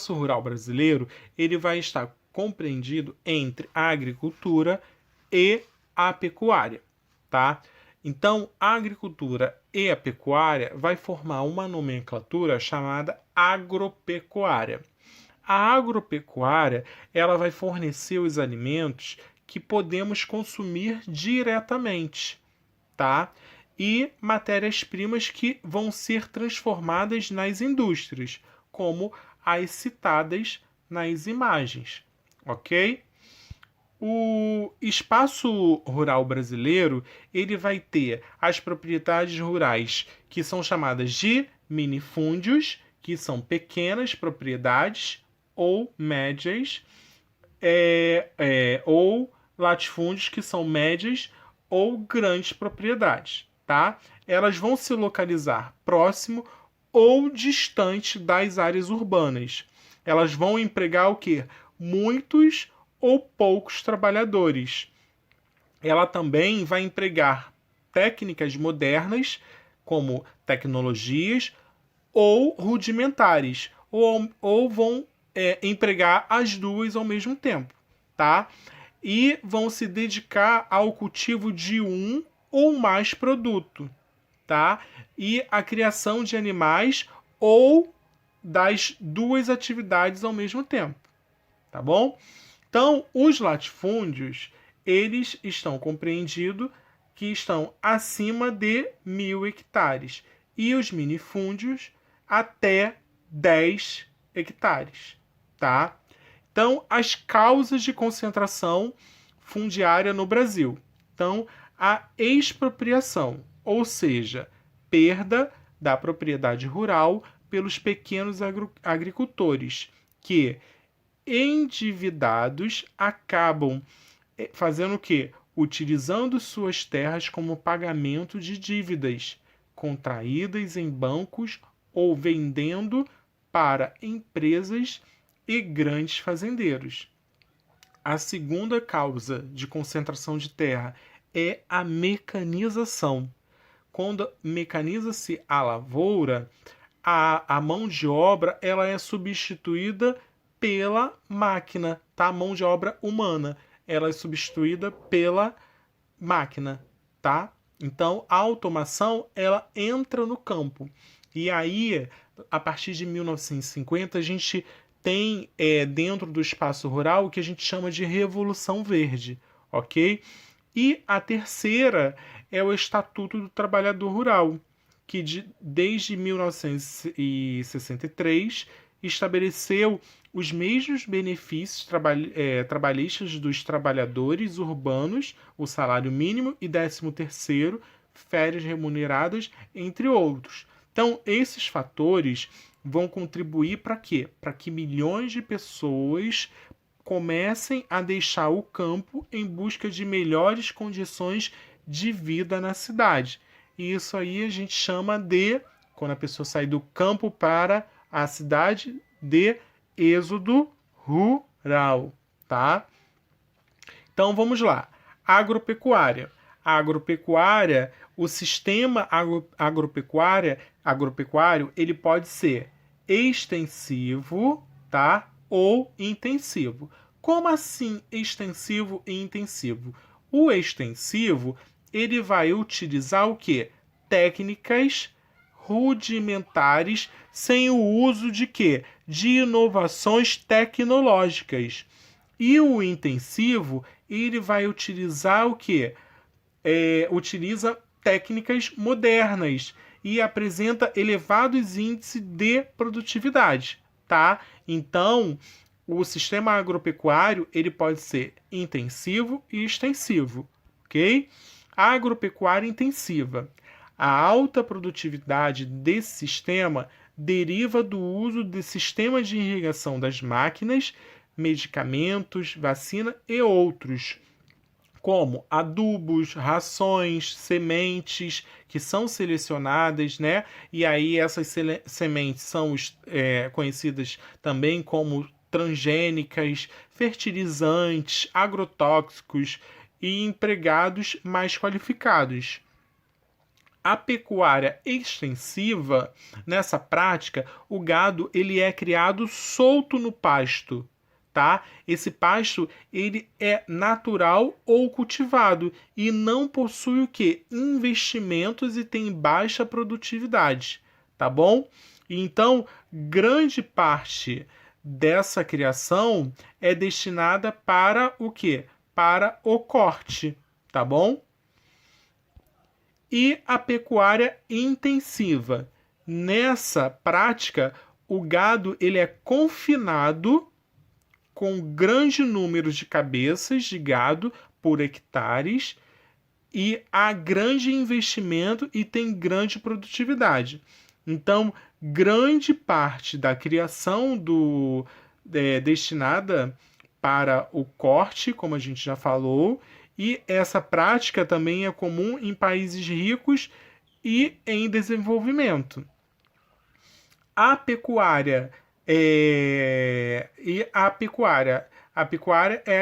espaço rural brasileiro ele vai estar compreendido entre a agricultura e a pecuária, tá? Então, a agricultura e a pecuária vai formar uma nomenclatura chamada agropecuária. A agropecuária, ela vai fornecer os alimentos que podemos consumir diretamente, tá? E matérias-primas que vão ser transformadas nas indústrias, como as citadas nas imagens, ok? O espaço rural brasileiro, ele vai ter as propriedades rurais que são chamadas de minifúndios, que são pequenas propriedades ou médias, ou latifúndios, que são médias ou grandes propriedades, tá? Elas vão se localizar próximo ou distante das áreas urbanas. Elas vão empregar o quê? Muitos ou poucos trabalhadores. Ela também vai empregar técnicas modernas, como tecnologias, ou rudimentares, ou vão empregar as duas ao mesmo tempo, tá? E vão se dedicar ao cultivo de um ou mais produto, tá? E a criação de animais ou das duas atividades ao mesmo tempo, tá bom? Então, os latifúndios, eles estão compreendidos que estão acima de 1.000 hectares e os minifúndios até 10 hectares, tá? Então, as causas de concentração fundiária no Brasil. Então, a expropriação, ou seja, perda da propriedade rural pelos pequenos agricultores, que endividados acabam fazendo o quê? Utilizando suas terras como pagamento de dívidas contraídas em bancos ou vendendo para empresas e grandes fazendeiros. A segunda causa de concentração de terra é a mecanização. Quando mecaniza-se a lavoura, a mão de obra ela é substituída pela máquina, tá? A mão de obra humana, ela é substituída pela máquina, tá? Então, a automação, ela entra no campo. E aí, a partir de 1950, a gente tem dentro do espaço rural o que a gente chama de Revolução Verde, ok? E a terceira é o Estatuto do Trabalhador Rural, que desde 1963 estabeleceu os mesmos benefícios trabalhistas dos trabalhadores urbanos, o salário mínimo e 13º, férias remuneradas, entre outros. Então, esses fatores vão contribuir para quê? Para que milhões de pessoas comecem a deixar o campo em busca de melhores condições de vida na cidade. E isso aí a gente chama de, quando a pessoa sai do campo para a cidade, de êxodo rural, tá? Então vamos lá. Agropecuária. A agropecuária, o sistema agropecuário, ele pode ser extensivo, tá? Ou intensivo. Como assim extensivo e intensivo? O extensivo, ele vai utilizar o quê? Técnicas rudimentares sem o uso de quê? De inovações tecnológicas. E o intensivo, ele vai utilizar o quê? Utiliza técnicas modernas e apresenta elevados índices de produtividade, tá? Então, o sistema agropecuário ele pode ser intensivo e extensivo, ok? A agropecuária intensiva. A alta produtividade desse sistema deriva do uso de sistemas de irrigação das máquinas, medicamentos, vacina e outros, como adubos, rações, sementes que são selecionadas, né? E aí essas sementes são conhecidas também como transgênicas, fertilizantes, agrotóxicos e empregados mais qualificados. A pecuária extensiva, nessa prática, o gado ele é criado solto no pasto, tá? Esse pasto ele é natural ou cultivado e não possui o quê? Investimentos e tem baixa produtividade, tá bom? Então, grande parte dessa criação é destinada para o quê? Para o corte, tá bom? E a pecuária intensiva. Nessa prática, o gado ele é confinado com grande número de cabeças de gado por hectares e há grande investimento e tem grande produtividade. Então, grande parte da criação destinada para o corte, como a gente já falou, e essa prática também é comum em países ricos e em desenvolvimento. A pecuária a pecuária é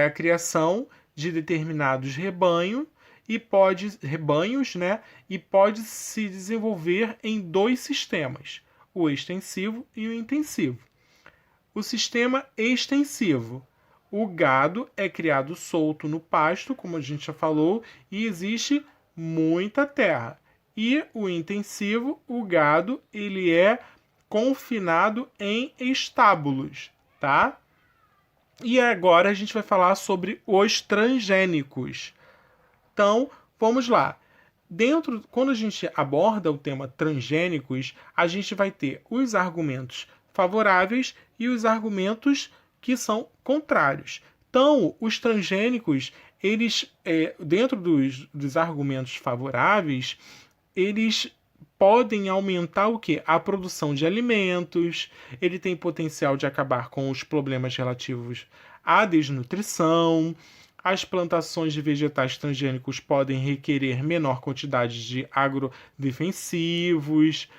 a criação de determinados rebanhos, né? E pode se desenvolver em dois sistemas, o extensivo e o intensivo. O sistema extensivo. O gado é criado solto no pasto, como a gente já falou, e existe muita terra. E o intensivo, o gado, ele é confinado em estábulos, tá? E agora a gente vai falar sobre os transgênicos. Então, vamos lá. Quando a gente aborda o tema transgênicos, a gente vai ter os argumentos favoráveis e os argumentos que são contrários. Então, os transgênicos, eles, dentro dos argumentos favoráveis, eles podem aumentar o quê? A produção de alimentos, ele tem potencial de acabar com os problemas relativos à desnutrição, as plantações de vegetais transgênicos podem requerer menor quantidade de agrodefensivos,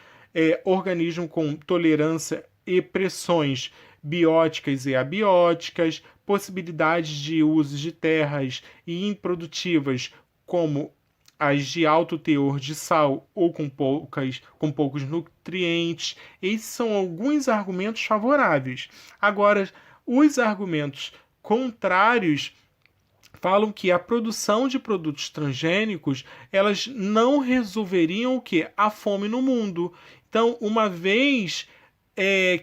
organismo com tolerância e pressões bióticas e abióticas, possibilidades de uso de terras improdutivas como as de alto teor de sal ou com poucos nutrientes. Esses são alguns argumentos favoráveis. Agora, os argumentos contrários falam que a produção de produtos transgênicos elas não resolveriam o que? A fome no mundo. Então, uma vez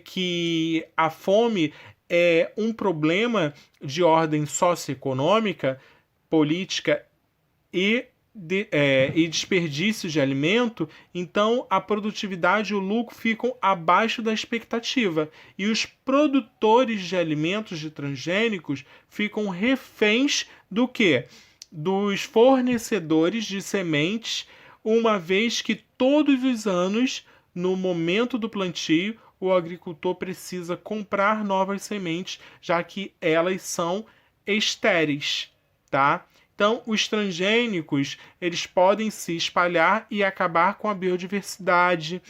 que a fome é um problema de ordem socioeconômica, política e desperdício de alimento, então a produtividade e o lucro ficam abaixo da expectativa. E os produtores de alimentos de transgênicos ficam reféns do quê? Dos fornecedores de sementes, uma vez que todos os anos, no momento do plantio, o agricultor precisa comprar novas sementes, já que elas são estéreis, tá? Então, os transgênicos, eles podem se espalhar e acabar com a biodiversidade.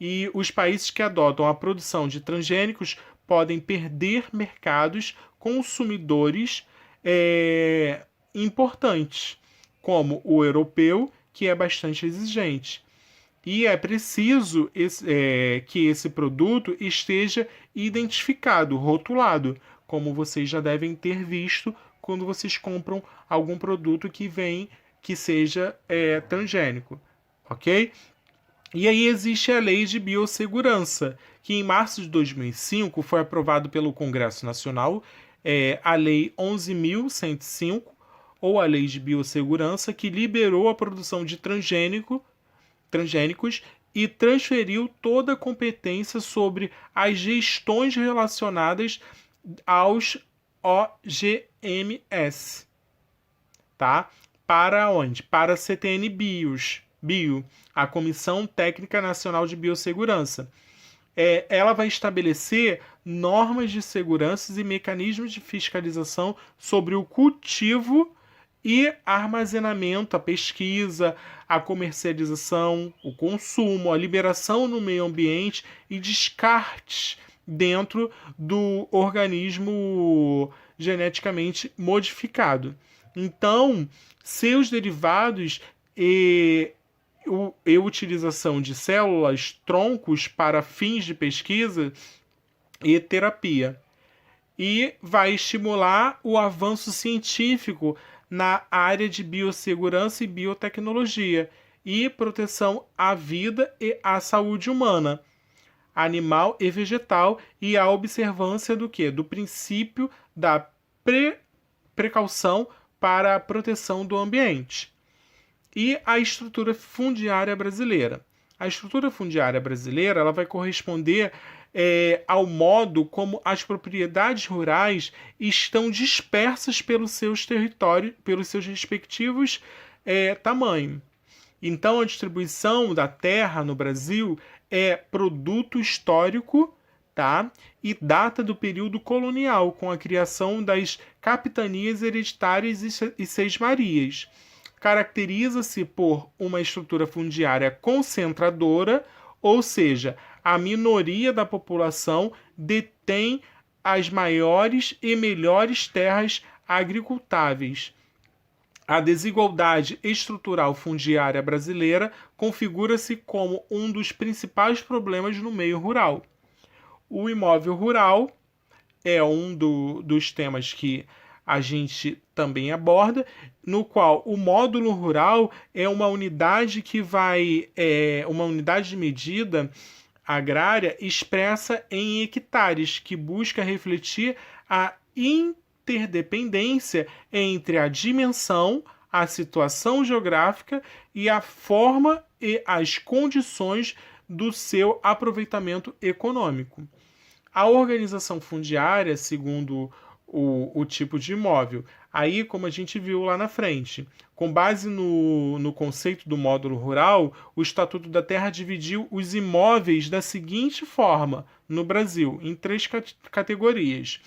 E os países que adotam a produção de transgênicos podem perder mercados consumidores importantes, como o europeu, que é bastante exigente. E é preciso que esse produto esteja identificado, rotulado, como vocês já devem ter visto quando vocês compram algum produto que seja transgênico, ok? E aí existe a Lei de Biossegurança, que em março de 2005 foi aprovado pelo Congresso Nacional, a Lei 11.105, ou a Lei de Biossegurança, que liberou a produção de transgênicos e transferiu toda a competência sobre as gestões relacionadas aos OGMs, tá? Para onde? Para a CTN Bio, a Comissão Técnica Nacional de Biossegurança. Ela vai estabelecer normas de segurança e mecanismos de fiscalização sobre o cultivo e armazenamento, a pesquisa, a comercialização, o consumo, a liberação no meio ambiente e descarte dentro do organismo geneticamente modificado. Então, seus derivados e utilização de células troncos para fins de pesquisa e terapia. E vai estimular o avanço científico na área de biossegurança e biotecnologia e proteção à vida e à saúde humana, animal e vegetal, e a observância do que? Do princípio da precaução para a proteção do ambiente. E a estrutura fundiária brasileira. A estrutura fundiária brasileira ela vai corresponder ao modo como as propriedades rurais estão dispersas pelos seus territórios, pelos seus respectivos tamanhos. Então, a distribuição da terra no Brasil é produto histórico, tá? E data do período colonial, com a criação das capitanias hereditárias e seis-marias. Caracteriza-se por uma estrutura fundiária concentradora, ou seja, a minoria da população detém as maiores e melhores terras agricultáveis. A desigualdade estrutural fundiária brasileira configura-se como um dos principais problemas no meio rural. O imóvel rural é um dos temas que a gente também aborda, no qual o módulo rural é uma unidade uma unidade de medida agrária expressa em hectares, que busca refletir a interdependência entre a dimensão, a situação geográfica e a forma e as condições do seu aproveitamento econômico. A organização fundiária, segundo o tipo de imóvel, aí como a gente viu lá na frente, com base no conceito do módulo rural, o Estatuto da Terra dividiu os imóveis da seguinte forma no Brasil, em 3 categorias.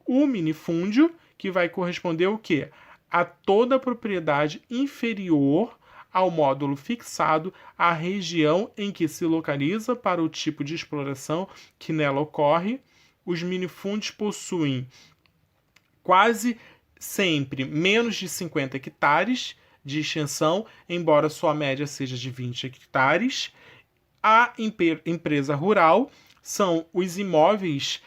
O minifúndio, que vai corresponder ao quê? A toda propriedade inferior ao módulo fixado à região em que se localiza para o tipo de exploração que nela ocorre. Os minifúndios possuem quase sempre menos de 50 hectares de extensão, embora sua média seja de 20 hectares. A empresa rural são os imóveis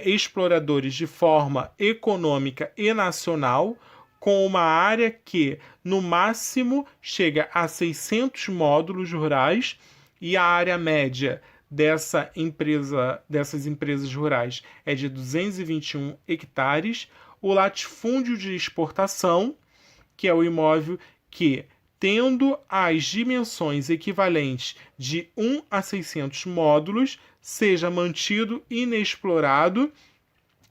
exploradores de forma econômica e nacional, com uma área que, no máximo, chega a 600 módulos rurais, e a área média dessas empresas rurais é de 221 hectares. O latifúndio de exportação, que é o imóvel que, tendo as dimensões equivalentes de 1 a 600 módulos, seja mantido inexplorado,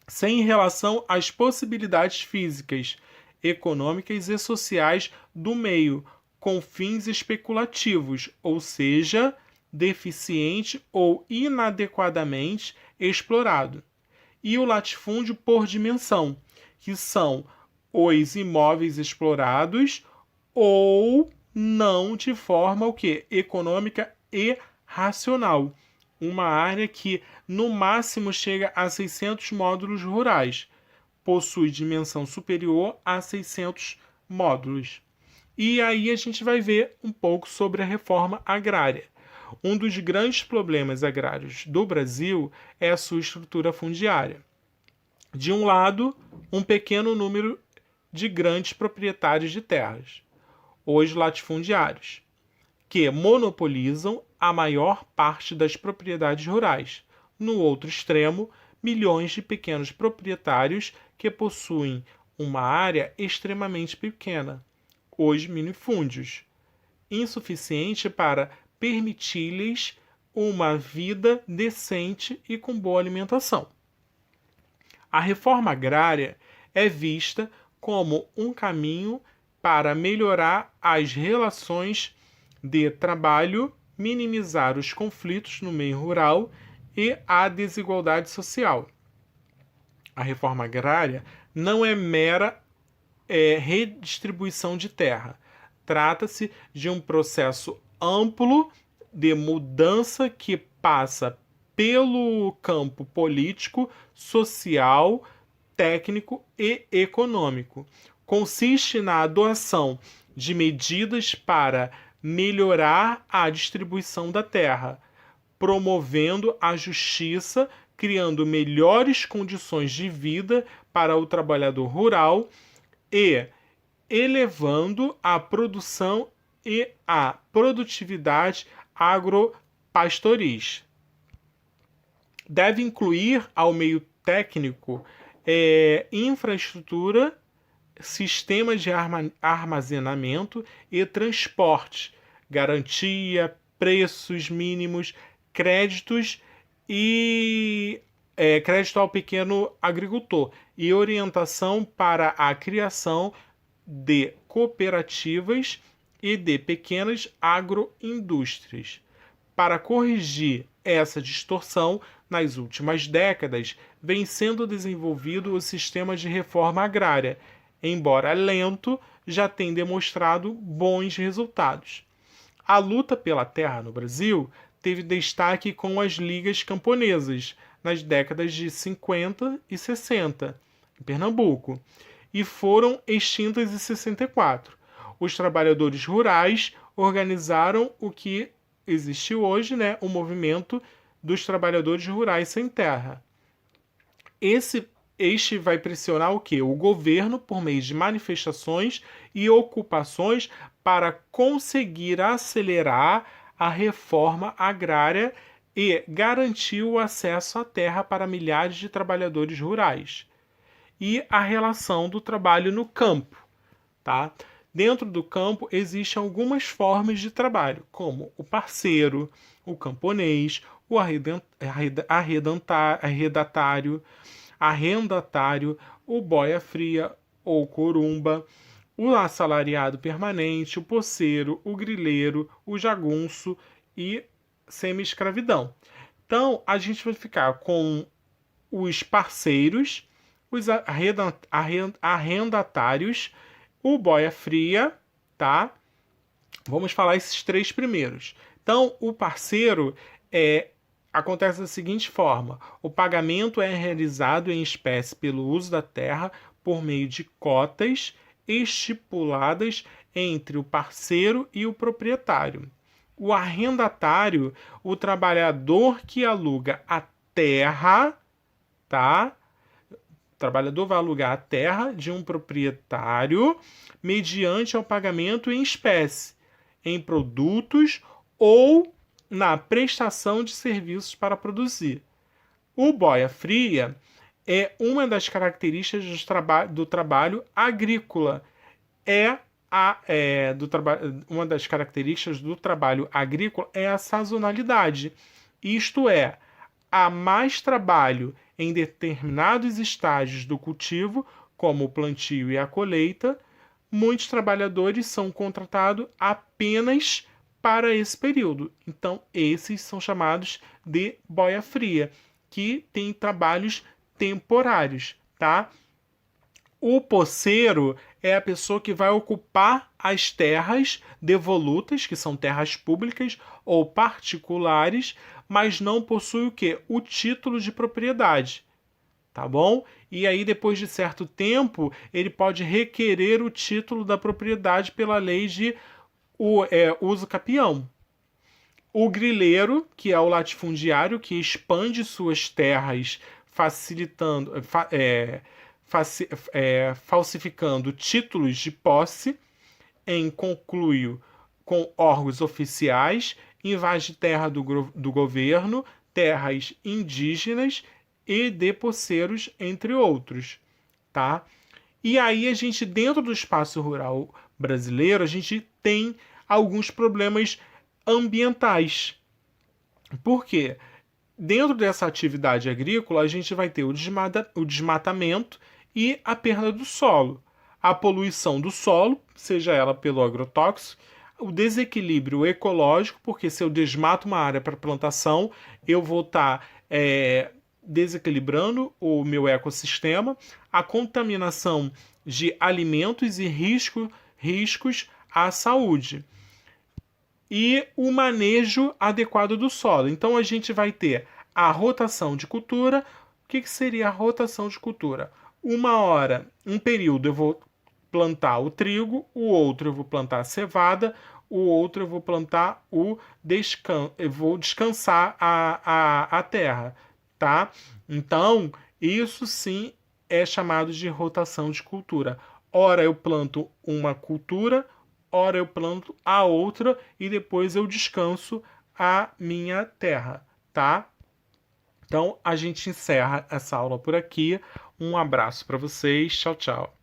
sem relação às possibilidades físicas, econômicas e sociais do meio, com fins especulativos, ou seja, deficiente ou inadequadamente explorado. E o latifúndio por dimensão, que são os imóveis explorados ou não de forma econômica e racional. Uma área que no máximo chega a 600 módulos rurais, possui dimensão superior a 600 módulos. E aí a gente vai ver um pouco sobre a reforma agrária. Um dos grandes problemas agrários do Brasil é a sua estrutura fundiária. De um lado, um pequeno número de grandes proprietários de terras, os latifundiários, que monopolizam a maior parte das propriedades rurais. No outro extremo, milhões de pequenos proprietários que possuem uma área extremamente pequena, os minifúndios, insuficiente para permitir-lhes uma vida decente e com boa alimentação. A reforma agrária é vista como um caminho para melhorar as relações de trabalho, minimizar os conflitos no meio rural e a desigualdade social. A reforma agrária não é mera redistribuição de terra. Trata-se de um processo amplo de mudança que passa pelo campo político, social, técnico e econômico. Consiste na adoção de medidas para melhorar a distribuição da terra, promovendo a justiça, criando melhores condições de vida para o trabalhador rural e elevando a produção e a produtividade agropastoris. Deve incluir ao meio técnico infraestrutura, sistemas de armazenamento e transporte, garantia, preços mínimos, créditos e crédito ao pequeno agricultor e orientação para a criação de cooperativas e de pequenas agroindústrias. Para corrigir essa distorção, nas últimas décadas, vem sendo desenvolvido o sistema de reforma agrária, embora lento, já tem demonstrado bons resultados. A luta pela terra no Brasil teve destaque com as ligas camponesas nas décadas de 50 e 60, em Pernambuco, e foram extintas em 64. Os trabalhadores rurais organizaram o que existe hoje, o movimento dos trabalhadores rurais sem terra. Este vai pressionar o quê? O governo por meio de manifestações e ocupações para conseguir acelerar a reforma agrária e garantir o acesso à terra para milhares de trabalhadores rurais. E a relação do trabalho no campo, tá? Dentro do campo existem algumas formas de trabalho, como o parceiro, o camponês, o arrendatário, o boia-fria ou corumba, o assalariado permanente, o poceiro, o grileiro, o jagunço e semi-escravidão. Então, a gente vai ficar com os parceiros, os arrendatários, o boia-fria, tá? Vamos falar esses três primeiros. Então, o parceiro acontece da seguinte forma: o pagamento é realizado em espécie pelo uso da terra por meio de cotas estipuladas entre o parceiro e o proprietário. O arrendatário, o trabalhador que aluga a terra, tá? O trabalhador vai alugar a terra de um proprietário mediante ao pagamento em espécie, em produtos ou na prestação de serviços para produzir. O boia-fria é uma das características do trabalho agrícola. Uma das características do trabalho agrícola é a sazonalidade. Isto é, há mais trabalho em determinados estágios do cultivo, como o plantio e a colheita. Muitos trabalhadores são contratados apenas para esse período. Então, esses são chamados de boia-fria, que tem trabalhos temporários, tá? O poceiro é a pessoa que vai ocupar as terras devolutas, que são terras públicas ou particulares, mas não possui o quê? O título de propriedade, tá bom? E aí, depois de certo tempo, ele pode requerer o título da propriedade pela lei de uso capião. O grileiro, que é o latifundiário, que expande suas terras falsificando títulos de posse em conluio com órgãos oficiais, invade terra do governo, terras indígenas e de poceiros, entre outros, tá? E aí a gente, dentro do espaço rural brasileiro, a gente tem alguns problemas ambientais. Por quê? Dentro dessa atividade agrícola, a gente vai ter o desmatamento e a perda do solo, a poluição do solo, seja ela pelo agrotóxico, o desequilíbrio ecológico, porque se eu desmato uma área para plantação, eu vou estar desequilibrando o meu ecossistema, a contaminação de alimentos e riscos à saúde. E o manejo adequado do solo. Então, a gente vai ter a rotação de cultura. O que seria a rotação de cultura? Um período eu vou plantar o trigo, o outro eu vou plantar a cevada, o outro eu vou plantar eu vou descansar a terra, tá? Então, isso sim é chamado de rotação de cultura. Ora eu planto uma cultura, ora eu planto a outra e depois eu descanso a minha terra, tá? Então a gente encerra essa aula por aqui. Um abraço para vocês. Tchau, tchau.